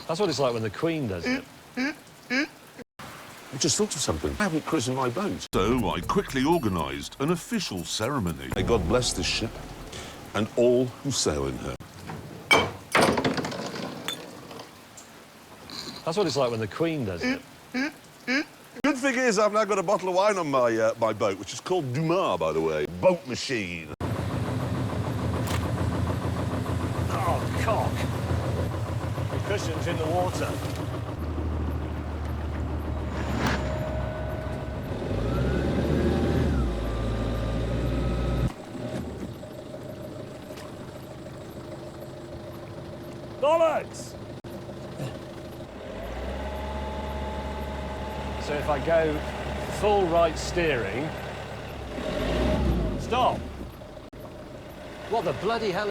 That's what it's like when the Queen does it. I just thought of something. I haven't christened my boat. So I quickly organised an official ceremony. May God bless this ship and all who sail in her. That's what it's like when the Queen does it. Good thing is I've now got a bottle of wine on my my boat, which is called Dumas, by the way. Boat machine. Oh, cock. The cushion's in the water. Bollocks! So if I go full right steering... Stop! What the bloody hell?